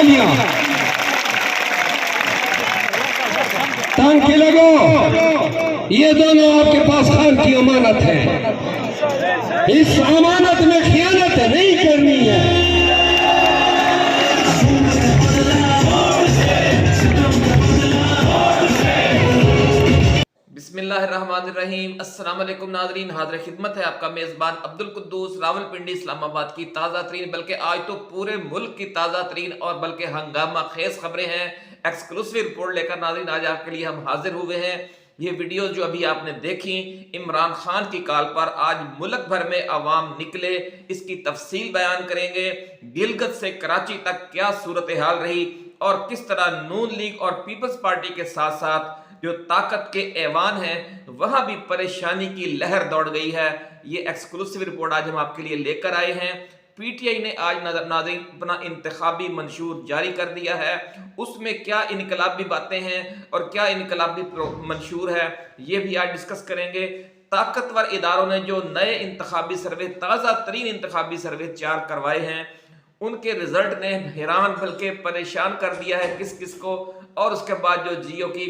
लिया। टांग के लगो, ये दोनों आपके पास खान की अमानत है, इस अमानत में खियानत नहीं करनी है। बिस्मिल्लाहिर्रहमानिर्रहीम। अस्सलाम वालेकुम नाज़रीन, हाज़िर खिदमत है आपका मेज़बान अब्दुल कुद्दूस रावलपिंडी इस्लामाबाद की ताज़ा तरीन, बल्कि आज तो पूरे मुल्क की ताज़ा तरीन और बल्कि हंगामा खेज खबरें हैं। एक्सक्लूसिव रिपोर्ट लेकर नाज़रीन आज आपके लिए हम हाजिर हुए हैं। ये वीडियो जो अभी आपने देखी इमरान खान की कॉल पर आज मुल्क भर में अवाम निकले, इसकी तफसील बयान करेंगे। गिलगित से कराची तक क्या सूरत हाल रही और किस तरह नून लीग और पीपल्स पार्टी के साथ साथ जो ताकत के ऐवान हैं वहां भी परेशानी की लहर दौड़ गई है। ये एक्सक्लूसिव रिपोर्ट आज हम आपके लिए लेकर आए हैं। पीटीआई ने आज नाज़रीन अपना इंतखाबी मंशूर जारी कर दिया है। उसमें क्या इनकलाबी बातें हैं और क्या इनकलाबी मंशूर है, ये भी आज डिस्कस करेंगे। ताकतवर इदारों ने जो नए इंतखाबी सर्वे, ताज़ा तरीन इंतखाबी सर्वे 4 करवाए हैं, उनके रिजल्ट ने हैरान बल्कि परेशान कर दिया है किस किस को। और उसके बाद जो जियो की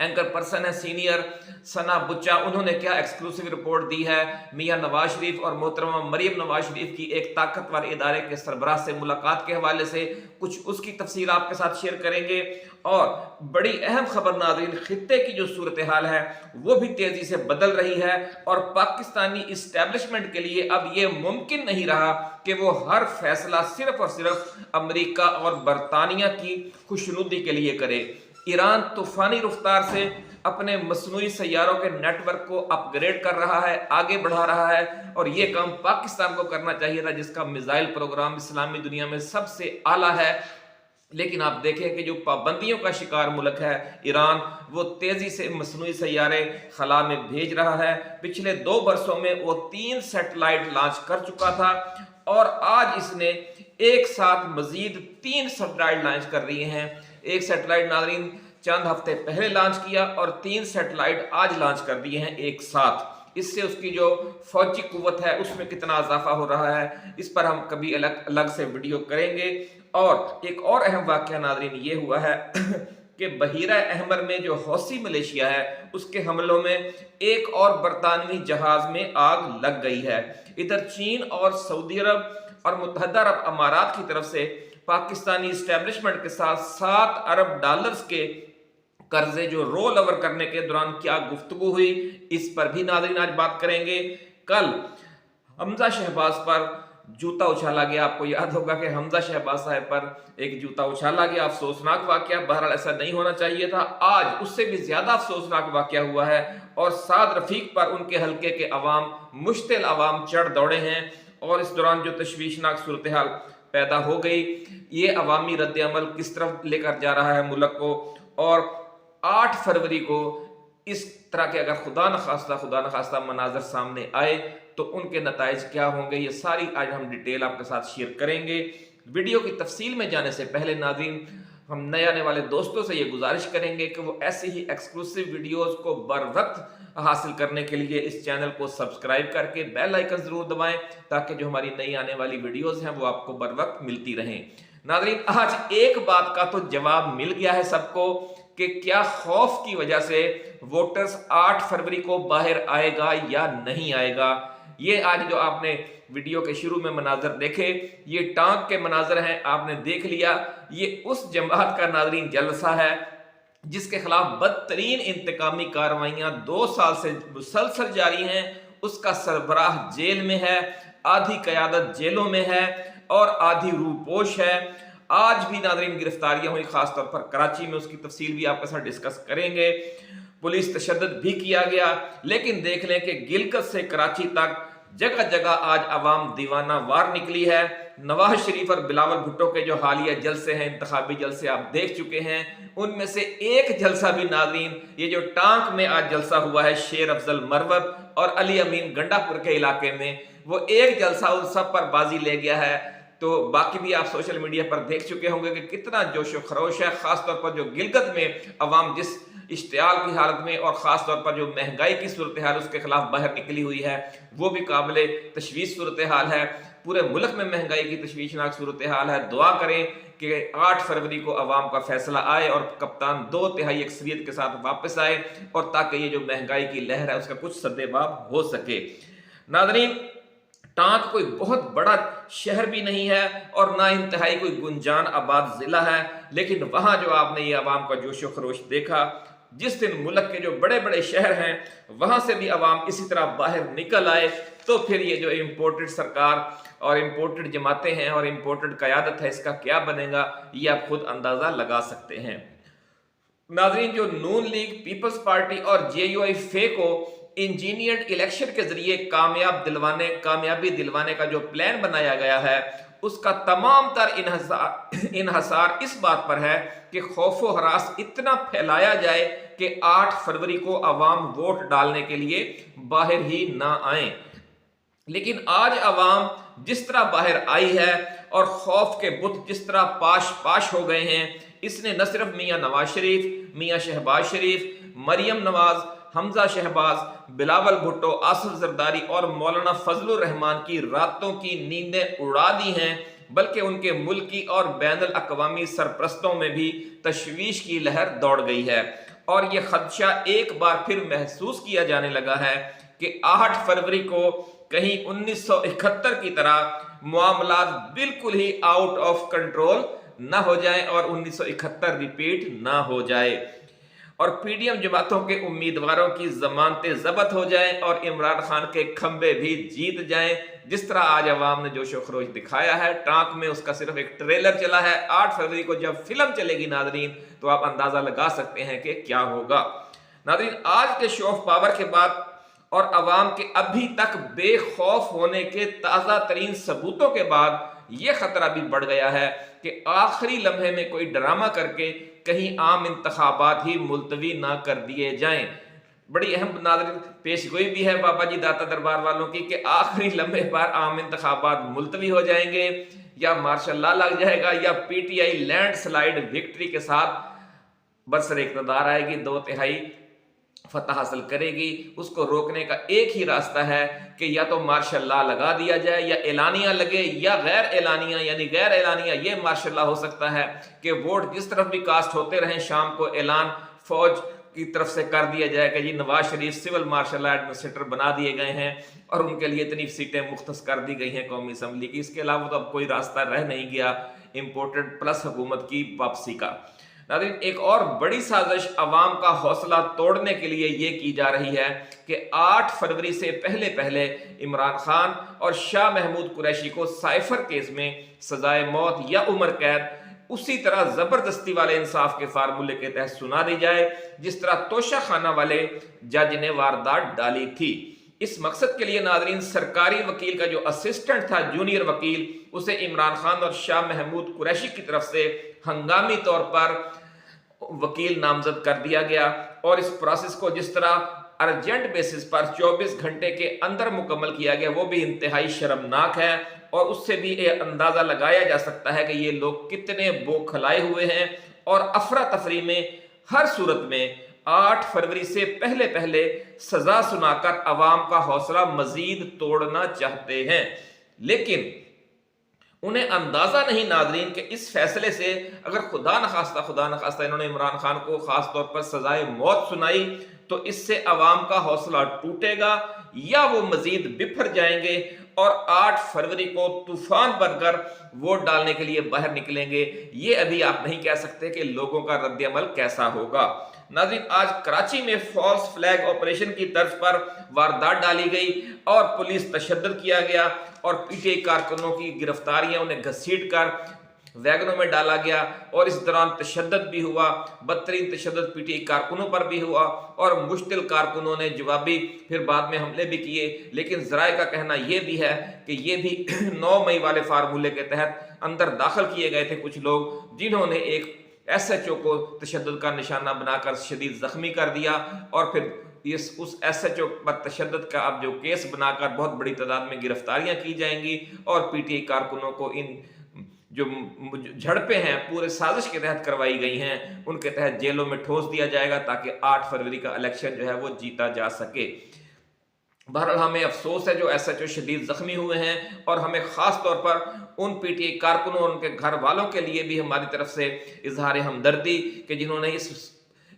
एंकर पर्सन है सीनियर सना बुच्चा, उन्होंने क्या एक्सक्लूसिव रिपोर्ट दी है। मियां नवाज शरीफ और मोहतरमा मरियम नवाज शरीफ की एक ताकतवर इदारे के सरबराह से मुलाकात के हवाले से कुछ उसकी तफसील आपके साथ शेयर करेंगे। और बड़ी अहम खबर नाज़रीन, खित्ते की जो सूरत हाल है वो भी तेजी से बदल रही है और पाकिस्तानी इस्टेब्लिशमेंट के लिए अब ये मुमकिन नहीं रहा कि वो हर फैसला सिर्फ और सिर्फ अमेरिका और बरतानिया की खुशनुदी के लिए करे। ईरान तूफानी रफ्तार से अपने मसनूई सैयारों के नेटवर्क को अपग्रेड कर रहा है, आगे बढ़ा रहा है, और ये काम पाकिस्तान को करना चाहिए था जिसका मिसाइल प्रोग्राम इस्लामी दुनिया में सबसे आला है। लेकिन आप देखें कि जो पाबंदियों का शिकार मुल्क है ईरान, वो तेजी से मसनूई सैयारे खला में भेज रहा है। पिछले 2 बरसों में वो 3 सैटेलाइट लॉन्च कर चुका था और आज इसने एक साथ मजीद 3 सैटेलाइट लॉन्च कर रही हैं। एक सैटेलाइट नाज़रीन चंद हफ्ते पहले लॉन्च किया और 3 सैटेलाइट आज लॉन्च कर दिए हैं एक साथ। इससे उसकी जो फौजी कुव्वत है उसमें कितना इजाफा हो रहा है, इस पर हम कभी अलग से वीडियो करेंगे। और एक और अहम वाक़या नाज़रीन ये हुआ है कि बहीरा अहमर में जो हौसी मलेशिया है उसके हमलों में एक और बरतानवी जहाज में आग लग गई है। इधर चीन और सऊदी अरब और मुत्तहदा अरब अमारात की तरफ से पाकिस्तानी इस्टेब्लिशमेंट के साथ $7 अरब के कर्जे जो रोल ओवर करने के दौरान क्या गुफ्तगू हुई, इस पर भी नाज़रीन आज बात करेंगे। कल हमजा शहबाज पर जूता उछाला गया, आपको याद होगा कि हमजा शहबाज साहब पर एक जूता उछाला गया, अफसोसनाक वाकया, बहरहाल ऐसा नहीं होना चाहिए था। आज उससे भी ज्यादा अफसोसनाक वाकया हुआ है और साद रफीक पर उनके हल्के के अवाम, मुश्तिल अवाम चढ़ दौड़े हैं और इस दौरान जो तशवीशनाक सूरत हाल पैदा हो गई, ये अवामी रद्द अमल किस तरफ लेकर जा रहा है मुल्क को। और 8 फरवरी को इस तरह के अगर खुदा न खास्ता मनाजर सामने आए तो उनके नताइज क्या होंगे, ये सारी आज हम डिटेल आपके साथ शेयर करेंगे। वीडियो की तफसील में जाने से पहले नाज़रीन हम नए आने वाले दोस्तों से ये गुजारिश करेंगे कि वो ऐसे ही एक्सक्लूसिव वीडियोस को बर वक्त हासिल करने के लिए इस चैनल को सब्सक्राइब करके बेल आइकन जरूर दबाएं ताकि जो हमारी नई आने वाली वीडियोस हैं वो आपको बर वक्त मिलती रहें। नाज़रीन आज एक बात का तो जवाब मिल गया है सबको कि क्या खौफ की वजह से वोटर्स 8 फरवरी को बाहर आएगा या नहीं आएगा। ये आज जो आपने वीडियो के शुरू में मनाजर देखे, ये टांग के मनाजर हैं, आपने देख लिया। ये उस जमात का नाज़रीन जलसा है जिसके खिलाफ बदतरीन इंतकामी कार्रवाइयां 2 साल से मुसलसल जारी हैं। उसका सरबराह जेल में है, आधी क़यादत जेलों में है और आधी रूपोश है। आज भी नाज़रीन गिरफ्तारियां हुई, खासतौर पर कराची में, उसकी तफसील भी आपके साथ डिस्कस करेंगे। पुलिस तशद्दुद भी किया गया, लेकिन देख लें कि गिलगित से कराची तक जगह जगह आज अवाम दीवाना वार निकली है। नवाज शरीफ और बिलावल भुट्टो के जो हालिया जलसे हैं, इंतखाबी जलसे आप देख चुके हैं, उनमें से एक जलसा भी नाज़रीन ये जो टांक में आज जलसा हुआ है शेर अफजल मरवत और अली अमीन गंडापुर के इलाके में, वो एक जलसा उन सब पर बाजी ले गया है। तो बाकी भी आप सोशल मीडिया पर देख चुके होंगे कि कितना जोशो खरोश है, खासतौर पर जो गिलगित में अवाम जिस इश्तियाल की हालत में और ख़ास तौर पर जो महंगाई की सूरत हाल उसके खिलाफ बाहर निकली हुई है, वो भी काबिल तशवीश सूरत हाल है। पूरे मुल्क में महंगाई की तशवीशनाक सूरत हाल है। दुआ करें कि 8 फरवरी को अवाम का फैसला आए और कप्तान 2/3 अक्सरियत के साथ वापस आए, और ताकि ये जो महंगाई की लहर है उसका कुछ सद्देबाब हो सके। नाज़रीन, टांक कोई बहुत बड़ा शहर भी नहीं है और ना इंतहाई कोई गुंजान आबाद जिला है, लेकिन वहां जो आपने ये अवाम का जोशो खरोश देखा, जिस दिन मुल्क के जो बड़े बड़े शहर हैं वहां से भी अवाम इसी तरह बाहर निकल आए, तो फिर ये जो इम्पोर्टेड सरकार और इम्पोर्टेड जमातें हैं और इम्पोर्टेड क़यादत है, इसका क्या बनेगा ये आप खुद अंदाज़ा लगा सकते हैं। नाज़रीन, जो नून लीग, पीपल्स पार्टी और JUI फे को इंजीनियर्ड इलेक्शन के जरिए कामयाबी दिलवाने का जो प्लान बनाया गया है, उसका तमाम तर इन्हसार इस बात पर है कि खौफो हरास इतना फैलाया जाए कि 8 फरवरी को अवाम वोट डालने के लिए बाहर ही ना आए। लेकिन आज अवाम जिस तरह बाहर आई है और खौफ के बुत जिस तरह पाश हो गए हैं, इसने न सिर्फ मियाँ नवाज शरीफ, मियाँ शहबाज शरीफ, मरियम नवाज, हमजा शहबाज, बिलावल भुट्टो, आसिफ जरदारी और मौलाना फजलुर रहमान की रातों की नींदें उड़ा दी हैं, बल्कि उनके मुल्की और बैनुल अक़वामी सरपरस्तों में भी तशवीश की लहर दौड़ गई है। और यह खदशा एक बार फिर महसूस किया जाने लगा है कि 8 फरवरी को कहीं 1971 की तरह मामलात बिल्कुल ही आउट ऑफ कंट्रोल ना हो जाए और 1971 रिपीट ना हो जाए और PDM जमातों के उम्मीदवारों की जमानतें जब्त हो जाएं और इमरान खान के खंबे भी जीत जाएं। जिस तरह आज अवाम ने जोशो खरोश दिखाया है, टांक में उसका सिर्फ एक ट्रेलर चला है। 8 फरवरी को जब फिल्म चलेगी नाजरीन, तो आप अंदाजा लगा सकते हैं कि क्या होगा। नाजरीन, आज के शो ऑफ पावर के बाद और अवाम के अभी तक बेखौफ होने के ताज़ा तरीन सबूतों के बाद यह खतरा भी बढ़ गया है कि आखिरी लम्हे में कोई ड्रामा करके कहीं आम इंतखाबात ही मुलतवी ना कर दिए जाएं। बड़ी अहम नाज़रीन पेशगोई भी है बाबा जी दाता दरबार वालों की कि आखिरी लम्हे पर आम इंतखाबात मुलतवी हो जाएंगे या मार्शल लॉ लग जाएगा या PTI लैंडस्लाइड विक्ट्री के साथ बरसर इक़्तिदार आएगी, 2/3 फतह हासिल करेगी। उसको रोकने का एक ही रास्ता है कि या तो मार्शल लॉ लगा दिया जाए या एलानिया लगे या गैर एलानिया, यानी गैर एलानिया ये मार्शल लॉ हो सकता है कि वोट जिस तरफ भी कास्ट होते रहें, शाम को ऐलान फौज की तरफ से कर दिया जाए कि जी Nawaz Sharif civil martial law administrator बना दिए गए हैं और उनके लिए इतनी सीटें मुख्तस कर दी गई हैं कौमी असम्बली की। इसके अलावा तो अब कोई रास्ता रह नहीं गया इम्पोर्टेड प्लस हुकूमत की वापसी का। नाज़रीन, एक और बड़ी साजिश अवाम का हौसला तोड़ने के लिए ये की जा रही है कि 8 फरवरी से पहले पहले इमरान खान और शाह महमूद कुरैशी को साइफर केस में सजाए मौत या उम्र कैद उसी तरह जबरदस्ती वाले इंसाफ के फार्मूले के तहत सुना दी जाए जिस तरह तोशा खाना वाले जज ने वारदात डाली थी। इस मकसद के लिए नाजरीन सरकारी वकील का जो असिस्टेंट था, जूनियर वकील, उसे इमरान खान और शाह महमूद कुरैशी की तरफ से हंगामी तौर पर वकील नामजद कर दिया गया और इस प्रोसेस को जिस तरह अर्जेंट बेसिस पर 24 घंटे के अंदर मुकम्मल किया गया वो भी इंतहाई शर्मनाक है और उससे भी ये अंदाजा लगाया जा सकता है कि ये लोग कितने बौखलाए हुए हैं और अफरा तफरी में हर सूरत में 8 फरवरी से पहले पहले सजा सुनाकर अवाम का हौसला मजीद तोड़ना चाहते हैं। लेकिन उन्हें अंदाजा नहीं नाजरीन कि इस फैसले से अगर खुदा न खास्ता इन्होंने इमरान खान को खास तौर पर सजाए मौत सुनाई तो इससे अवाम का हौसला टूटेगा या वो मजीद बिफर जाएंगे और 8 फरवरी को तूफान बनकर वोट डालने के लिए बाहर निकलेंगे। ये अभी आप नहीं कह सकते कि लोगों का रद्द-ए-अमल कैसा होगा। नाज़रीन, आज कराची में फॉल्स फ्लैग ऑपरेशन की तर्ज पर वारदात डाली गई और पुलिस तशद्दुद किया गया और PTI कारकुनों की गिरफ्तारियां उन्हें घसीट कर वैगनों में डाला गया और इस दौरान तशद्दुद भी हुआ, बदतरीन तशद्दुद PTI कारकुनों पर भी हुआ और मुश्तिल कारकुनों ने जवाबी फिर बाद में हमले भी किए। लेकिन ज़राए का कहना यह भी है कि ये भी 9 मई वाले फार्मूले के तहत अंदर दाखिल किए गए थे कुछ लोग जिन्होंने एक SHO को तशद्दुद का निशाना बनाकर शदीद जख्मी कर दिया और फिर उस SHO पर तशद्दुद का अब जो केस बनाकर बहुत बड़ी तादाद में गिरफ्तारियां की जाएंगी और PTI कारकुनों को इन जो झड़पें हैं पूरे साजिश के तहत करवाई गई हैं उनके तहत जेलों में ठोस दिया जाएगा ताकि 8 फरवरी का इलेक्शन जो है वो जीता जा सके। बहरहाल हमें अफसोस है जो SHO शदीद ज़ख्मी हुए हैं, और हमें ख़ास तौर पर उन PTI कारकुनों और उनके घर वालों के लिए भी हमारी तरफ से इजहार हमदर्दी कि जिन्होंने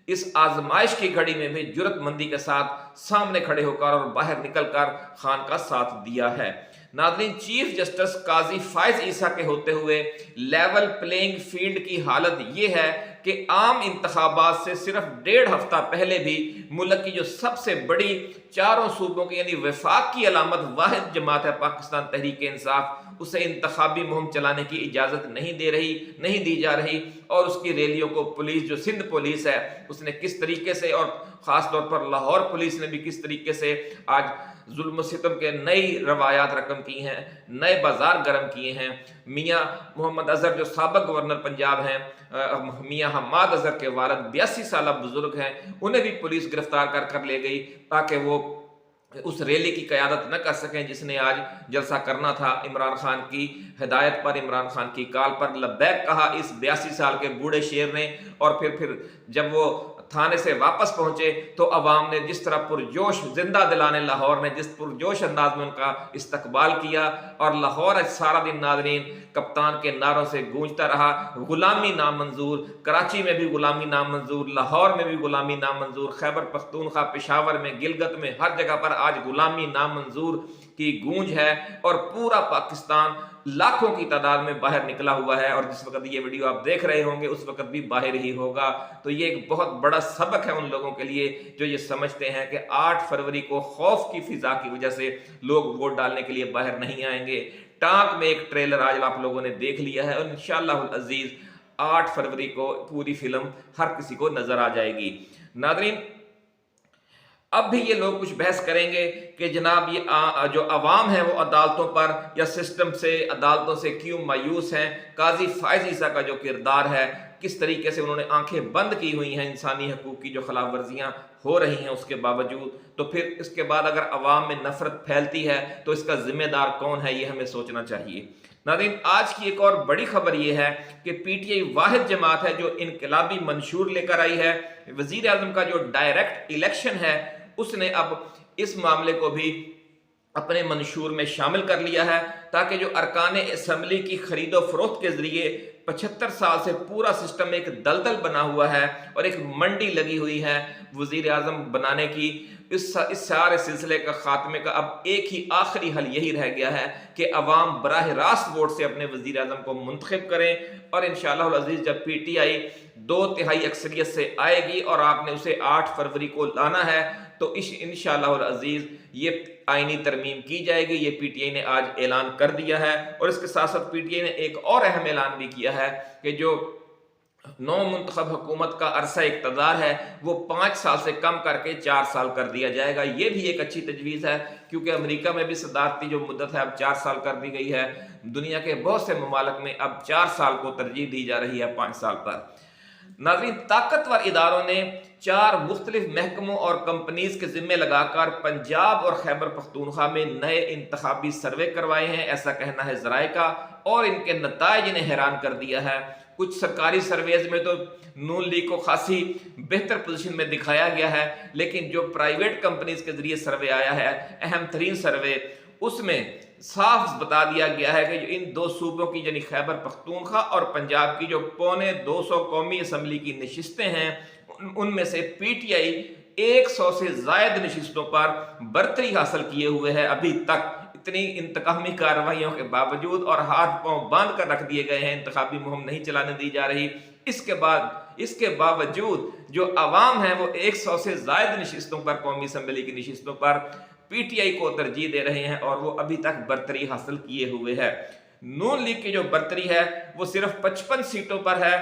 इस आजमाइश की घड़ी में भी जुर्रतमंदी के साथ सामने खड़े होकर और बाहर निकलकर खान का साथ दिया है। नाज़रीन, चीफ जस्टिस काजी फायज ईसा के होते हुए लेवल प्लेइंग फील्ड की हालत ये है कि आम इंतखाबात से सिर्फ 1.5 हफ्ता पहले भी मुल्क की जो सबसे बड़ी चारों सूबों की यानी वफाक की अलामत वाहिद जमात है पाकिस्तान तहरीक इंसाफ, उसे इंतखाबी मुहिम चलाने की इजाज़त नहीं दी जा रही, और उसकी रैलियों को पुलिस, जो सिंध पुलिस है, उसने किस तरीके से, और ख़ास तौर पर लाहौर पुलिस ने भी किस तरीके से आज जुल्म सितम के नई रवायात रकम की हैं, नए बाजार गर्म किए हैं। मियाँ मोहम्मद अजहर जो साबिक गवर्नर पंजाब हैं, मियाँ हम्माद अजहर के वालिद 82 साल बुजुर्ग हैं, उन्हें भी पुलिस गिरफ्तार कर ले गई ताकि वो उस रैली की क़यादत न कर सकें जिसने आज जलसा करना था। इमरान खान की हिदायत पर, इमरान खान की कॉल पर लब्बैक कहा इस 82 साल के बूढ़े शेर ने, और फिर जब वो थाने से वापस पहुंचे तो अवाम ने जिस तरह पुरजोश, जिंदा दिलाने लाहौर ने जिस पुरजोश अंदाज में उनका इस्तकबाल किया, और लाहौर आज सारा दिन नाज़रीन कप्तान के नारों से गूंजता रहा, गुलामी नामंजूर, कराची में भी गुलामी नामंजूर, लाहौर में भी गुलामी नामंजूर, खैबर पख्तूनख्वा, पेशावर में, गिलगित में, हर जगह पर आज गुलामी नामंजूर की गूंज है, और पूरा पाकिस्तान लाखों की तादाद में बाहर निकला हुआ है, और जिस वक्त ये वीडियो आप देख रहे होंगे उस वक्त भी बाहर ही होगा। तो ये एक बहुत बड़ा सबक है उन लोगों के लिए जो ये समझते हैं कि 8 फरवरी को खौफ की फिजा की वजह से लोग वोट डालने के लिए बाहर नहीं आएंगे। टांक में एक ट्रेलर आज आप लोगों ने देख लिया है, और इंशाअल्लाह अजीज 8 फरवरी को पूरी फिल्म हर किसी को नजर आ जाएगी। नाज़रीन, अब भी ये लोग कुछ बहस करेंगे कि जनाब ये जो अवाम है वो अदालतों पर या सिस्टम से, अदालतों से क्यों मायूस हैं। काजी फायज ईसा का जो किरदार है, किस तरीके से उन्होंने आंखें बंद की हुई हैं इंसानी हकूक़ की जो खिलाफ वर्जियाँ हो रही हैं उसके बावजूद, तो फिर इसके बाद अगर अवाम में नफरत फैलती है तो इसका जिम्मेदार कौन है, ये हमें सोचना चाहिए। नाज़रीन, आज की एक और बड़ी खबर यह है कि PTI वाहिद जमात है जो इनकलाबी मंशूर लेकर आई है। वज़ीर आज़म का जो डायरेक्ट इलेक्शन है उसने अब इस मामले को भी अपने मंशूर में शामिल कर लिया है, ताकि जो अरकान असम्बली की खरीदो फरोख्त के जरिए 75 साल से पूरा सिस्टम एक दलदल बना हुआ है और एक मंडी लगी हुई है वज़ीर आज़म बनाने की, इस सारे सिलसिले का खात्मे का अब एक ही आखिरी हल यही रह गया है कि अवाम बराह रास्त वोट से अपने वज़ीर आज़म को मुंतखब करें, और इंशाअल्लाह अज़ीज़ जब PTI 2/3 अक्सरियत से आएगी और आपने उसे 8 फरवरी को लाना है तो इंशाअल्लाह अज़ीज़ ये आईनी तरमीम की जाएगी। ये PTI ने आज ऐलान कर दिया है, और इसके साथ साथ PTI ने एक और अहम ऐलान भी किया है कि जो नौ मुंतखब हुकूमत का अरसा इक़्तिदार है वो 5 साल से कम करके 4 साल कर दिया जाएगा। ये भी एक अच्छी तजवीज़ है, क्योंकि अमेरिका में भी सदारती जो मुद्दत है अब 4 साल कर दी गई है। दुनिया के बहुत से ममालिक में अब 4 साल को तरजीह दी जा रही है 5 साल पर। नाज़रीन, ताकतवर इदारों ने 4 मुख्तलिफ महकमों और कंपनीज के जिम्मे लगाकर पंजाब और खैबर पख्तूनख्वा में नए इंतखाबी सर्वे करवाए हैं, ऐसा कहना है ज़राए का, और इनके नताइज ने हैरान कर दिया है। कुछ सरकारी सर्वेज में तो नून लीग को खासी बेहतर पोजीशन में दिखाया गया है, लेकिन जो प्राइवेट कंपनीज के जरिए सर्वे आया है, अहम तरीन सर्वे, उसमें साफ बता दिया गया है कि जो इन 2 सूबों की यानी खैबर पख्तूनख्वा और पंजाब की जो 225 कौमी असम्बली की नशिस्तें हैं, उनमें से PTI 100 से ज़ायद नशिस्तों पर बरतरी हासिल किए हुए है अभी तक, इतनी इंतकामी कार्रवाइयों के बावजूद, और हाथ पांव बांध कर रख दिए गए हैं, इंतखाबी मुहिम नहीं चलाने दी जा रही। इसके बावजूद जो अवाम है वो 100 से ज़ायद नशिस्तों पर, कौमी असम्बली की नशिस्तों पर PTI को तरजीह दे रहे हैं, और वो अभी तक बरतरी हासिल किए हुए है। नून लीग की जो बरतरी है वो सिर्फ 55 सीटों पर है,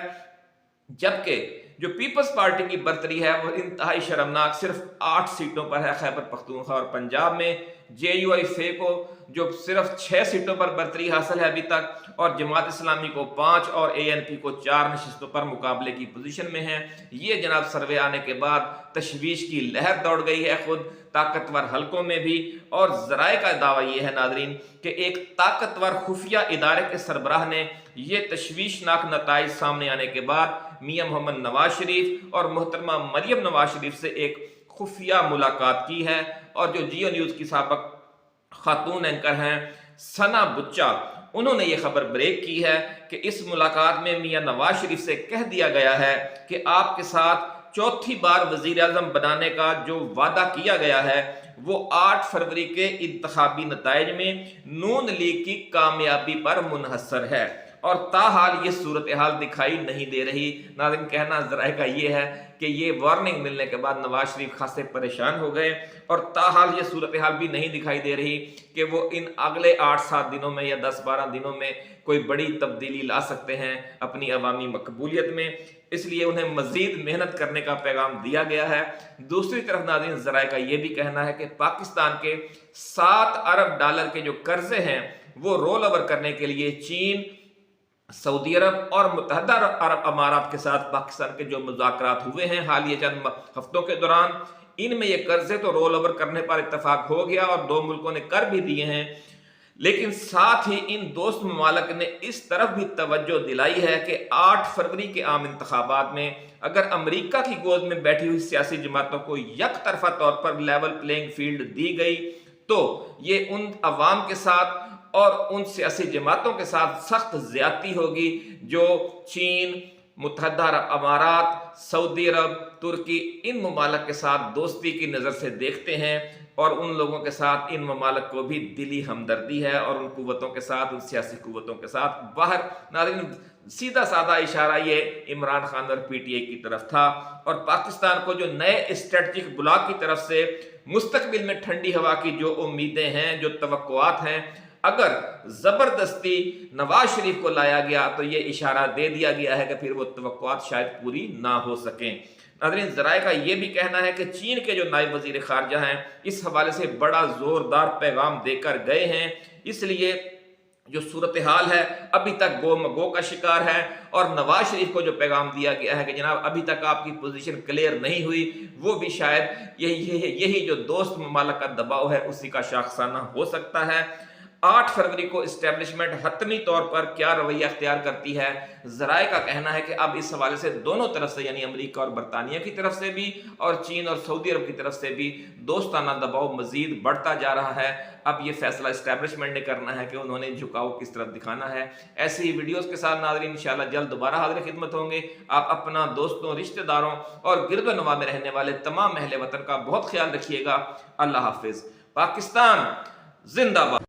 जबकि जो पीपल्स पार्टी की बरतरी है वो इंतहाई शर्मनाक सिर्फ 8 सीटों पर है खैबर पख्तूनख्वा और पंजाब में। JUI को जो सिर्फ 6 सीटों पर बरतरी हासिल है अभी तक, और जमात इस्लामी को 5 और ANP को 4 नशिस्तों पर मुकाबले की पोजीशन में है। ये जनाब सर्वे आने के बाद तशवीश की लहर दौड़ गई है खुद ताकतवर हलकों में भी, और ज़राए का दावा यह है नाज़रीन कि एक ताकतवर खुफिया इदारे के सरबराह ने यह तशवीशनाक नताइज सामने आने के बाद मियां मोहम्मद नवाज शरीफ और मोहतरमा मरियम नवाज शरीफ से एक खुफिया मुलाकात की है, اور جو جیو نیوز کی سابق خاتون اینکر ہیں ثنا بچا، انہوں نے یہ خبر بریک کی ہے کہ اس ملاقات میں میاں نواز شریف سے کہہ دیا گیا ہے کہ آپ کے ساتھ چوتھی بار وزیر اعظم بنانے کا جو وعدہ کیا گیا ہے وہ 8 فروری کے انتخابی نتائج میں نون لیگ کی کامیابی پر منحصر ہے، اور تاحال یہ صورتحال دکھائی نہیں دے رہی۔ ناظرین، کہنا ذرائع کا یہ ہے کہ یہ وارننگ ملنے کے بعد نواز شریف خاصے پریشان ہو گئے، اور تاحال یہ صورتحال بھی نہیں دکھائی دے رہی کہ وہ ان اگلے 8-7 دنوں میں یا 10-12 دنوں میں کوئی بڑی تبدیلی لا سکتے ہیں اپنی عوامی مقبولیت میں، اس لیے انہیں مزید محنت کرنے کا پیغام دیا گیا ہے۔ دوسری طرف ناظرین، ذرائع کا یہ بھی کہنا ہے کہ پاکستان کے 7 ارب ڈالر کے جو قرضے ہیں وہ رول اوور کرنے کے لیے چین، سعودی عرب اور متحدہ عرب امارات کے ساتھ پاکستان کے جو مذاکرات ہوئے ہیں حالیہ چند ہفتوں کے دوران، ان میں یہ قرضے تو رول اوور کرنے پر اتفاق ہو گیا اور 2 ملکوں نے کر بھی دیے ہیں، لیکن ساتھ ہی ان دوست ممالک نے اس طرف بھی توجہ دلائی ہے کہ 8 فروری کے عام انتخابات میں اگر امریکہ کی گود میں بیٹھی ہوئی سیاسی جماعتوں کو یک طرفہ طور پر لیول پلینگ فیلڈ دی گئی تو یہ ان عوام کے ساتھ اور ان سیاسی جماعتوں کے ساتھ سخت زیادتی ہوگی جو چین، متحدہ عرب امارات، سعودی عرب، ترکی ان ممالک کے ساتھ دوستی کی نظر سے دیکھتے ہیں، اور ان لوگوں کے ساتھ ان ممالک کو بھی دلی ہمدردی ہے، اور ان قوتوں کے ساتھ، ان سیاسی قوتوں کے ساتھ باہر ناظرین سیدھا سادہ اشارہ یہ عمران خان اور پی ٹی آئی کی طرف تھا، اور پاکستان کو جو نئے اسٹریٹجک بلاک کی طرف سے مستقبل میں ٹھنڈی ہوا کی جو امیدیں ہیں، جو توقعات ہیں، اگر زبردستی نواز شریف کو لایا گیا تو یہ اشارہ دے دیا گیا ہے کہ پھر وہ توقعات شاید پوری نہ ہو سکیں۔ ناظرین، ذرائع کا یہ بھی کہنا ہے کہ چین کے جو نائب وزیر خارجہ ہیں اس حوالے سے بڑا زوردار پیغام دے کر گئے ہیں، اس لیے جو صورتحال ہے ابھی تک گو مگو کا شکار ہے، اور نواز شریف کو جو پیغام دیا گیا ہے کہ جناب ابھی تک آپ کی پوزیشن کلیئر نہیں ہوئی، وہ بھی شاید یہی جو دوست ممالک کا دباؤ ہے اسی کا شاخسانہ ہو سکتا ہے۔ 8 فروری کو اسٹیبلشمنٹ حتمی طور پر کیا رویہ اختیار کرتی ہے، ذرائع کا کہنا ہے کہ اب اس حوالے سے دونوں طرف سے، یعنی امریکہ اور برطانیہ کی طرف سے بھی اور چین اور سعودی عرب کی طرف سے بھی دوستانہ دباؤ مزید بڑھتا جا رہا ہے۔ اب یہ فیصلہ اسٹیبلشمنٹ نے کرنا ہے کہ انہوں نے جھکاؤ کس طرف دکھانا ہے۔ ایسی ہی ویڈیوز کے ساتھ ناظرین انشاءاللہ جلد دوبارہ حاضر خدمت ہوں گے۔ آپ اپنا، دوستوں، رشتہ داروں اور گرد و نواح میں رہنے والے تمام اہل وطن کا بہت خیال رکھیے گا۔ اللہ حافظ۔ پاکستان زندہ باد۔